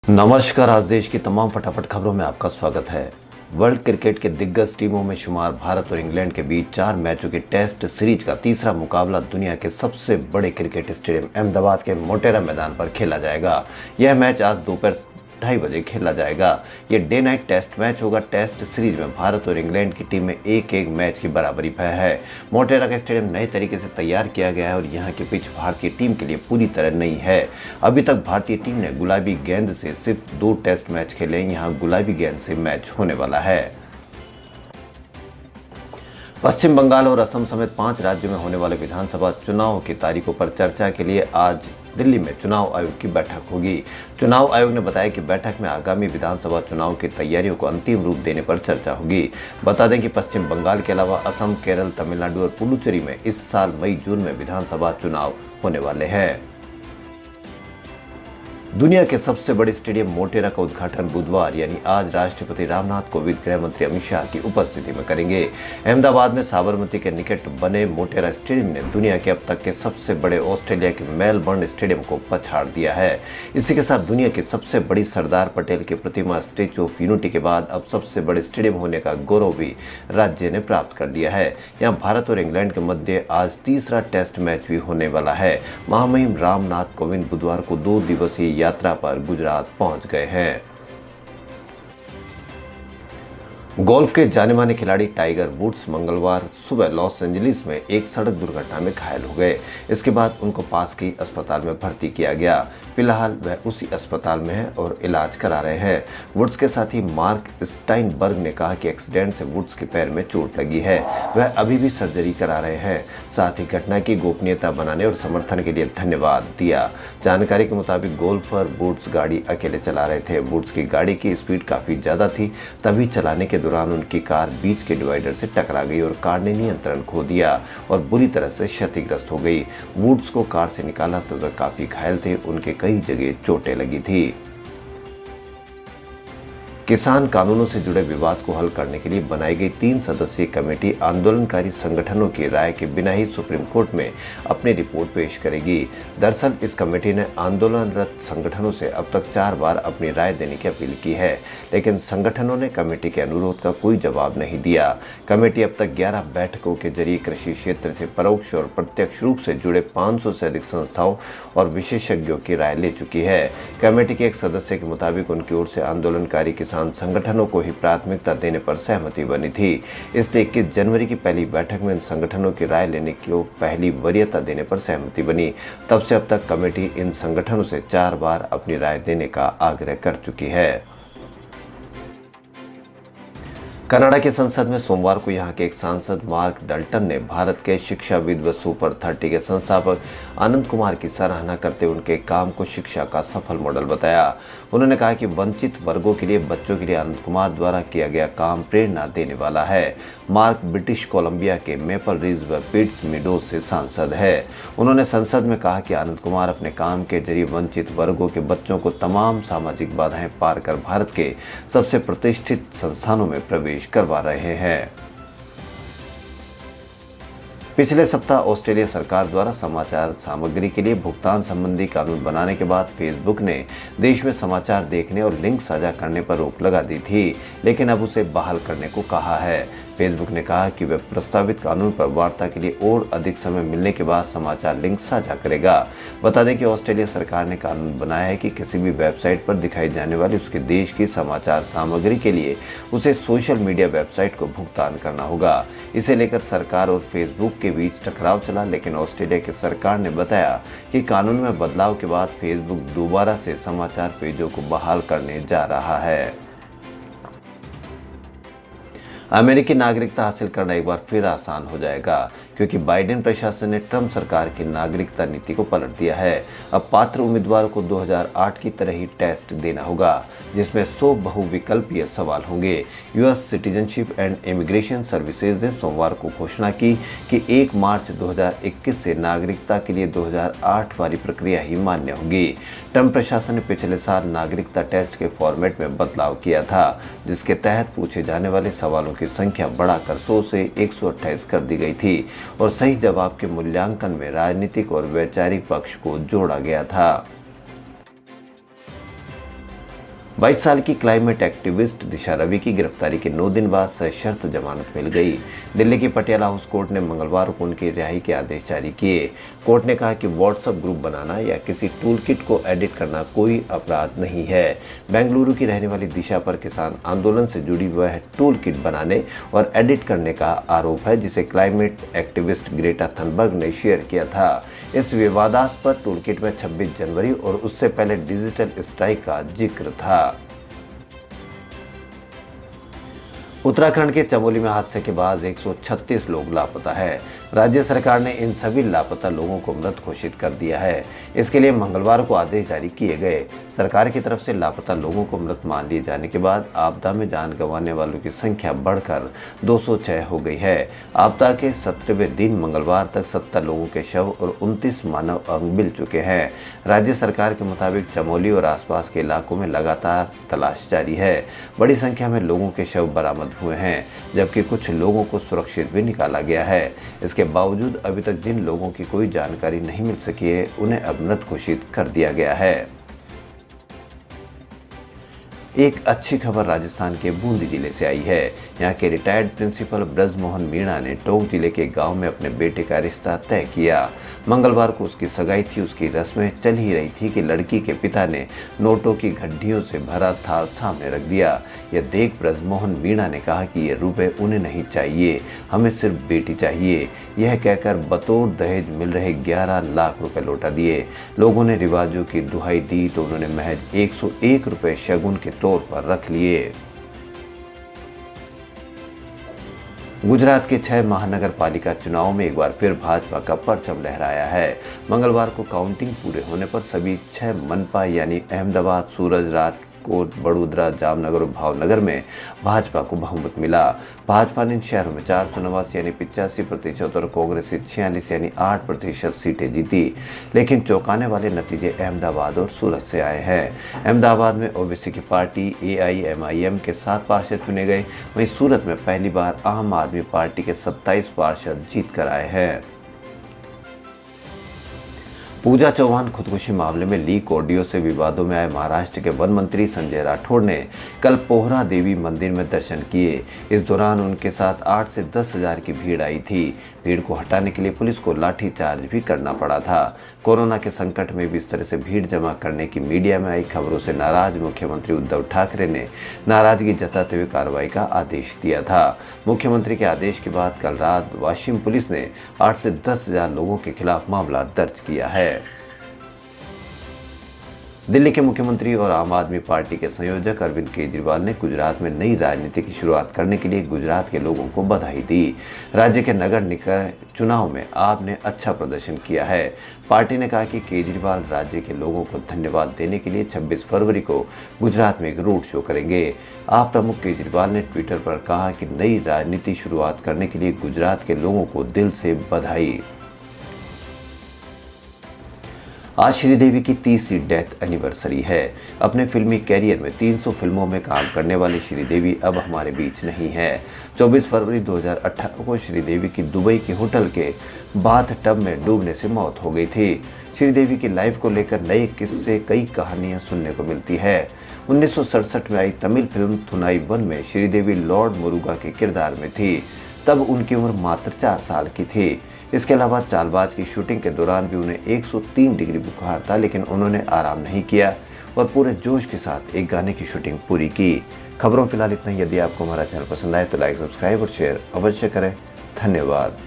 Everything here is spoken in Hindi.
नमस्कार। आज देश की तमाम फटाफट खबरों में आपका स्वागत है। वर्ल्ड क्रिकेट के दिग्गज टीमों में शुमार भारत और इंग्लैंड के बीच 4 मैचों की टेस्ट सीरीज का तीसरा मुकाबला दुनिया के सबसे बड़े क्रिकेट स्टेडियम अहमदाबाद के मोटेरा मैदान पर खेला जाएगा। यह मैच आज दोपहर 2:30 बजे खेला जाएगा। यह डे नाइट टेस्ट मैच होगा। टेस्ट सीरीज में भारत और इंग्लैंड की टीम में एक मैच की बराबरी है। मोटेरा का स्टेडियम नए तरीके से तैयार किया गया है और यहाँ की पिच भारतीय टीम के लिए पूरी तरह नई है। अभी तक भारतीय टीम ने गुलाबी गेंद से सिर्फ 2 टेस्ट मैच खेले। यहाँ गुलाबी गेंद से मैच होने वाला है। पश्चिम बंगाल और असम समेत 5 राज्यों में होने वाले विधानसभा चुनाव की तारीखों पर चर्चा के लिए आज दिल्ली में चुनाव आयोग की बैठक होगी। चुनाव आयोग ने बताया कि बैठक में आगामी विधानसभा चुनाव की तैयारियों को अंतिम रूप देने पर चर्चा होगी। बता दें कि पश्चिम बंगाल के अलावा असम, केरल, तमिलनाडु और पुडुचेरी में इस साल मई-जून में विधानसभा चुनाव होने वाले हैं। दुनिया के सबसे बड़े स्टेडियम मोटेरा का उद्घाटन बुधवार यानी आज राष्ट्रपति रामनाथ कोविंद, गृह मंत्री अमित शाह की उपस्थिति में करेंगे। अहमदाबाद में साबरमती के निकट बने मोटेरा स्टेडियम ने दुनिया के अब तक के सबसे बड़े ऑस्ट्रेलिया के मेलबर्न स्टेडियम को पछाड़ दिया है। इसी के साथ दुनिया की सबसे बड़ी सरदार पटेल की प्रतिमा स्टैच्यू ऑफ यूनिटी के बाद अब सबसे बड़े स्टेडियम होने का गौरव भी राज्य ने प्राप्त कर लिया है। यहाँ भारत और इंग्लैंड के मध्य आज तीसरा टेस्ट मैच भी होने वाला है। महामहिम रामनाथ कोविंद बुधवार को 2 दिवसीय यात्रा पर गुजरात पहुंच गए हैं। गोल्फ के जाने-माने खिलाड़ी टाइगर वुड्स मंगलवार सुबह लॉस एंजलिस में एक सड़क दुर्घटना में घायल हो गए। इसके बाद उनको पास के अस्पताल में भर्ती किया गया। फिलहाल वह उसी अस्पताल में है और इलाज करा रहे हैं। वुड्स के साथी मार्क स्टाइनबर्ग ने कहा कि एक्सीडेंट से वुड्स के पैर में चोट लगी है। वह अभी भी सर्जरी करा रहे हैं। साथ ही घटना की गोपनीयता बनाने और समर्थन के लिए धन्यवाद दिया। जानकारी के मुताबिक गोल्फर वुड्स गाड़ी अकेले चला रहे थे। वुड्स की गाड़ी की स्पीड काफी ज्यादा थी, तभी चलाने के दौरान उनकी कार बीच के डिवाइडर से टकरा गई और कार ने नियंत्रण खो दिया और बुरी तरह से क्षतिग्रस्त हो गई। वुड्स को कार से निकाला तो वे काफी घायल थे। उनके कई जगह चोटें लगी थी। किसान कानूनों से जुड़े विवाद को हल करने के लिए बनाई गई 3 सदस्यीय कमेटी आंदोलनकारी संगठनों की राय के बिना ही सुप्रीम कोर्ट में अपनी रिपोर्ट पेश करेगी। दरअसल इस कमेटी ने आंदोलनरत संगठनों से अब तक 4 बार अपनी राय देने की अपील की है, लेकिन संगठनों ने कमेटी के अनुरोध का कोई जवाब नहीं दिया। कमेटी अब तक 11 बैठकों के जरिए कृषि क्षेत्र से परोक्ष और प्रत्यक्ष रूप से जुड़े 500 से अधिक संस्थाओं और विशेषज्ञों की राय ले चुकी है। कमेटी के एक सदस्य के मुताबिक उनकी ओर से आंदोलनकारी किसान संगठनों को ही प्राथमिकता देने पर सहमति बनी थी। इसलिए 21 जनवरी की पहली बैठक में इन संगठनों की राय लेने की पहली वरीयता देने पर सहमति बनी। तब से अब तक कमेटी इन संगठनों से 4 बार अपनी राय देने का आग्रह कर चुकी है। कनाडा की संसद में सोमवार को यहाँ के एक सांसद मार्क डल्टन ने भारत के शिक्षाविद व सुपर 30 के संस्थापक आनंद कुमार की सराहना करते हुए उनके काम को शिक्षा का सफल मॉडल बताया। उन्होंने कहा कि वंचित वर्गों के लिए बच्चों के लिए आनंद कुमार द्वारा किया गया काम प्रेरणा देने वाला है। मार्क ब्रिटिश कोलंबिया के मेपल रिज व पिट्स मीडोज से सांसद है। उन्होंने संसद में कहा कि आनंद कुमार अपने काम के जरिए वंचित वर्गों के बच्चों को तमाम सामाजिक बाधाएं पार कर भारत के सबसे प्रतिष्ठित संस्थानों में प्रवेश करवा रहे हैं। पिछले सप्ताह ऑस्ट्रेलिया सरकार द्वारा समाचार सामग्री के लिए भुगतान संबंधी कानून बनाने के बाद फेसबुक ने देश में समाचार देखने और लिंक साझा करने पर रोक लगा दी थी, लेकिन अब उसे बहाल करने को कहा है। फेसबुक ने कहा कि वह प्रस्तावित कानून पर वार्ता के लिए और अधिक समय मिलने के बाद समाचार लिंक साझा करेगा। बता दें कि ऑस्ट्रेलिया सरकार ने कानून बनाया है कि किसी भी वेबसाइट पर दिखाई जाने वाली उसके देश की समाचार सामग्री के लिए उसे सोशल मीडिया वेबसाइट को भुगतान करना होगा। इसे लेकर सरकार और फेसबुक के बीच टकराव चला, लेकिन ऑस्ट्रेलिया की सरकार ने बताया कि कानून में बदलाव के बाद फेसबुक दोबारा से समाचार पेजों को बहाल करने जा रहा है। अमेरिकी नागरिकता हासिल करना एक बार फिर आसान हो जाएगा, क्योंकि बाइडेन प्रशासन ने ट्रंप सरकार की नागरिकता नीति को पलट दिया है। अब पात्र उम्मीदवारों को 2008 की तरह ही टेस्ट देना होगा, जिसमें 100 बहुविकल्पीय सवाल होंगे। US citizenship and immigration services ने सोमवार को घोषणा की कि 1 मार्च 2021 से नागरिकता के लिए 2008 वाली प्रक्रिया ही मान्य होगी। ट्रंप प्रशासन ने पिछले साल नागरिकता टेस्ट के फॉर्मेट में बदलाव किया था, जिसके तहत पूछे जाने वाले सवालों की संख्या बढ़ाकर 100 से 128 कर दी गई थी और सही जवाब के मूल्यांकन में राजनीतिक और वैचारिक पक्ष को जोड़ा गया था। 22 साल की क्लाइमेट एक्टिविस्ट दिशा रवि की गिरफ्तारी के 9 दिन बाद सशर्त जमानत मिल गई। दिल्ली की पटियाला हाउस कोर्ट ने मंगलवार को उनकी रिहाई के आदेश जारी किए। कोर्ट ने कहा कि व्हाट्सएप ग्रुप बनाना या किसी टूलकिट को एडिट करना कोई अपराध नहीं है। बेंगलुरु की रहने वाली दिशा पर किसान आंदोलन से जुड़ी वह टूलकिट बनाने और एडिट करने का आरोप है, जिसे क्लाइमेट एक्टिविस्ट ग्रेटा थनबर्ग ने शेयर किया था। इस विवादास्पद टूलकिट में 26 जनवरी और उससे पहले डिजिटल स्ट्राइक का जिक्र था। उत्तराखंड के चमोली में हादसे के बाद 136 लोग लापता है। राज्य सरकार ने इन सभी लापता लोगों को मृत घोषित कर दिया है। इसके लिए मंगलवार को आदेश जारी किए गए। सरकार की तरफ से लापता लोगों को मृत मान लिए जाने के बाद आपदा में जान गंवाने वालों की संख्या बढ़कर 206 हो गई है। आपदा के 17वें दिन मंगलवार तक 70 लोगों के शव और 29 मानव अंग मिल चुके हैं। राज्य सरकार के मुताबिक चमोली और आसपास के इलाकों में लगातार तलाश जारी है। बड़ी संख्या में लोगों के शव बरामद हुए हैं, जबकि कुछ लोगों को सुरक्षित भी निकाला गया है। इसके बावजूद अभी तक जिन लोगों की कोई जानकारी नहीं मिल सकी है, उन्हें अब मृत घोषित कर दिया गया है। एक अच्छी खबर राजस्थान के बूंदी जिले से आई है। यहाँ के रिटायर्ड प्रिंसिपल ब्रजमोहन मीणा ने टोंक जिले के गांव में अपने बेटे का रिश्ता तय किया। मंगलवार को उसकी सगाई थी। उसकी रस्में चल ही रही थी कि लड़की के पिता ने नोटों की गड्ढियों से भरा थाल सामने रख दिया। यह देख ब्रजमोहन मीणा ने कहा कि ये रुपए उन्हें नहीं चाहिए, हमें सिर्फ बेटी चाहिए। यह कहकर बतौर दहेज मिल रहे 11 लाख रुपए लौटा दिए। लोगों ने रिवाजों की दुहाई दी तो उन्होंने महज 101 रुपए शगुन के तौर पर रख लिए। गुजरात के 6 महानगर पालिका चुनाव में एक बार फिर भाजपा का परचम लहराया है। मंगलवार को काउंटिंग पूरे होने पर सभी 6 मनपा यानी अहमदाबाद, सूरज, राजकोट, बड़ोदरा, जामनगर और भावनगर में भाजपा को बहुमत मिला। भाजपा ने इन शहरों में 489 यानी 85% और कांग्रेस से 46 यानी 8% सीटें जीती। लेकिन चौंकाने वाले नतीजे अहमदाबाद और सूरत से आए हैं। अहमदाबाद में ओवैसी की पार्टी AIMIM के 7 पार्षद चुने गए। वहीं सूरत में पहली बार आम आदमी पार्टी के 27 पार्षद जीत कर आए हैं। पूजा चौहान खुदकुशी मामले में लीक ऑडियो से विवादों में आए महाराष्ट्र के वन मंत्री संजय राठौड़ ने कल पोहरा देवी मंदिर में दर्शन किए। इस दौरान उनके साथ 8 से 10 हजार की भीड़ आई थी। भीड़ को हटाने के लिए पुलिस को लाठीचार्ज भी करना पड़ा था। कोरोना के संकट में भी इस तरह से भीड़ जमा करने की मीडिया में आई खबरों से नाराज मुख्यमंत्री उद्धव ठाकरे ने नाराजगी जताते हुए कार्रवाई का आदेश दिया था। मुख्यमंत्री के आदेश के बाद कल रात वाशिम पुलिस ने 8 से 10 हजार लोगों के खिलाफ मामला दर्ज किया है। दिल्ली के मुख्यमंत्री और आम आदमी पार्टी के संयोजक अरविंद केजरीवाल ने गुजरात में नई राजनीति की शुरुआत करने के लिए गुजरात के लोगों को बधाई दी। राज्य के नगर निकाय चुनाव में आपने अच्छा प्रदर्शन किया है। पार्टी ने कहा कि केजरीवाल राज्य के लोगों को धन्यवाद देने के लिए 26 फरवरी को गुजरात में एक रोड शो करेंगे। आप प्रमुख केजरीवाल ने ट्विटर पर कहा कि नई राजनीति शुरुआत करने के लिए गुजरात के लोगों को दिल से बधाई। आज श्रीदेवी की 30वीं डेथ एनिवर्सरी है। अपने फिल्मी कैरियर में 300 फिल्मों में काम करने वाली श्रीदेवी अब हमारे बीच नहीं है। 24 फरवरी 2018 को श्रीदेवी की दुबई के होटल के बाथ टब में डूबने से मौत हो गई थी। श्रीदेवी की लाइफ को लेकर नए किस्से, कई कहानियां सुनने को मिलती है। 1967 में आई तमिल फिल्म थुनाई-वन में श्रीदेवी लॉर्ड मुरुगा के किरदार में थी। तब उनकी उम्र मात्र 4 साल की थी। इसके अलावा चालबाज की शूटिंग के दौरान भी उन्हें 103 डिग्री बुखार था, लेकिन उन्होंने आराम नहीं किया और पूरे जोश के साथ एक गाने की शूटिंग पूरी की। खबरों फिलहाल इतना ही। यदि आपको हमारा चैनल पसंद आए तो लाइक, सब्सक्राइब और शेयर अवश्य करें। धन्यवाद।